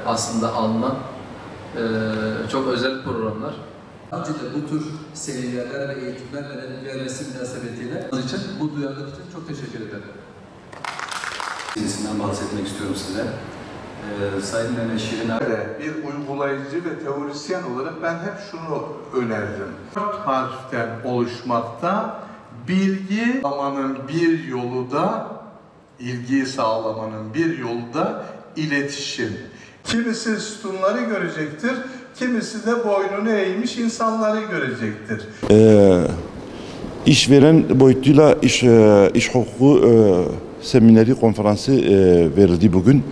aslında alınan çok özel programlar. Önce de bu tür seminerler ve eğitimler verilmesi münasebetiyle için bu duyarlılık için çok teşekkür ederim. Birisinden bahsetmek istiyorum size. Sayın Mehmet Şirin bir uygulayıcı ve teorisyen olarak ben hep şunu önerdim. 4 harften oluşmakta, bilgi sağlamanın bir yolu da, ilgiyi sağlamanın bir yolu da iletişim. Kimisi sütunları görecektir, kimisi de boynunu eğmiş insanları görecektir. İşveren boyutuyla iş hukuku semineri konferansı verildi bugün.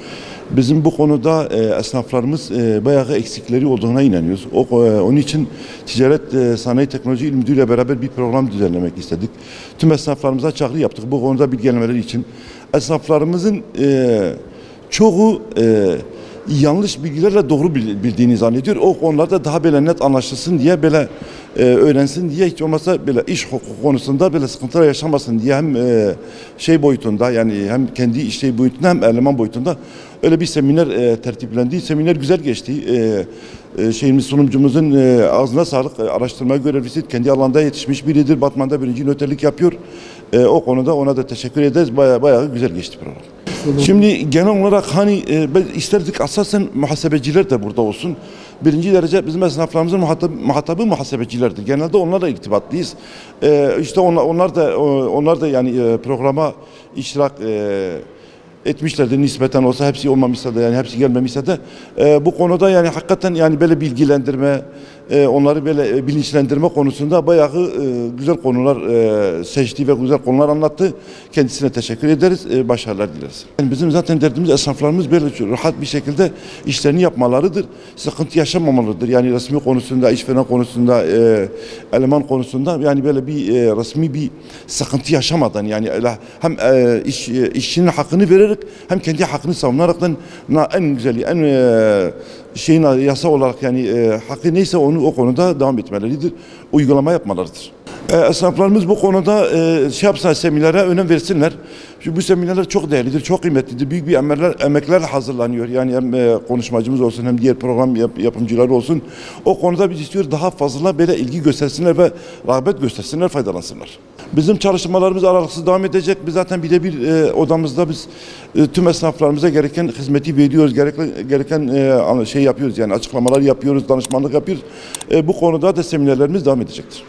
Bizim bu konuda esnaflarımız bayağı eksikleri olduğuna inanıyoruz. Onun için Ticaret Sanayi Teknoloji İl Müdürlüğü ile beraber bir program düzenlemek istedik. Tüm esnaflarımıza çağrı yaptık bu konuda bilgilenmeleri için. Esnaflarımızın çoğu yanlış bilgilerle doğru bildiğini zannediyor. O konularda daha böyle net anlaşılsın diye, böyle öğrensin diye, hiç olmazsa böyle iş hukuku konusunda böyle sıkıntılar yaşamasın diye hem şey boyutunda, yani hem kendi işleyi boyutunda hem eleman boyutunda öyle bir seminer tertiplendi. Seminer güzel geçti. Sunumcumuzun ağzına sağlık, araştırma görevlisi, kendi alanda yetişmiş biridir. Batman'da birinci noterlik yapıyor. O konuda ona da teşekkür ederiz. Bayağı güzel geçti program. Şimdi genel olarak hani isterdik asasen muhasebeciler de burada olsun. Birinci derece bizim esnaflarımızın muhatabı muhasebecilerdir. Genelde onlarla irtibatlıyız. İşte onlar da yani programa iştirak etmişlerdir nispeten olsa, hepsi olmamışsa da, yani hepsi gelmemişse de bu konuda yani hakikaten yani böyle bilgilendirme, onları böyle bilinçlendirme konusunda bayağı güzel konular seçti ve güzel konular anlattı. Kendisine teşekkür ederiz, başarılar dileriz. Yani bizim zaten derdimiz esnaflarımız böyle rahat bir şekilde işlerini yapmalarıdır. Sıkıntı yaşamamalıdır. Yani resmi konusunda, işveren konusunda, eleman konusunda yani böyle bir resmi bir sıkıntı yaşamadan, yani hem işçinin hakkını vererek hem kendi hakkını savunaraktan en güzeli, en yasa olarak yani hakkı neyse onu o konuda devam etmeleridir. Uygulama yapmalarıdır. Esnaflarımız bu konuda seminerlere önem versinler. Çünkü bu seminerler çok değerlidir, çok kıymetlidir. Büyük bir emekler hazırlanıyor. Yani hem konuşmacımız olsun hem diğer program yapımcıları olsun. O konuda biz istiyoruz daha fazla böyle ilgi göstersinler ve rağbet göstersinler, faydalansınlar. Bizim çalışmalarımız aralıksız devam edecek. Biz zaten birebir odamızda biz tüm esnaflarımıza gereken hizmeti veriyoruz. Gereken şey yapıyoruz, yani açıklamalar yapıyoruz, danışmanlık yapıyoruz. Bu konuda da seminerlerimiz devam edecektir.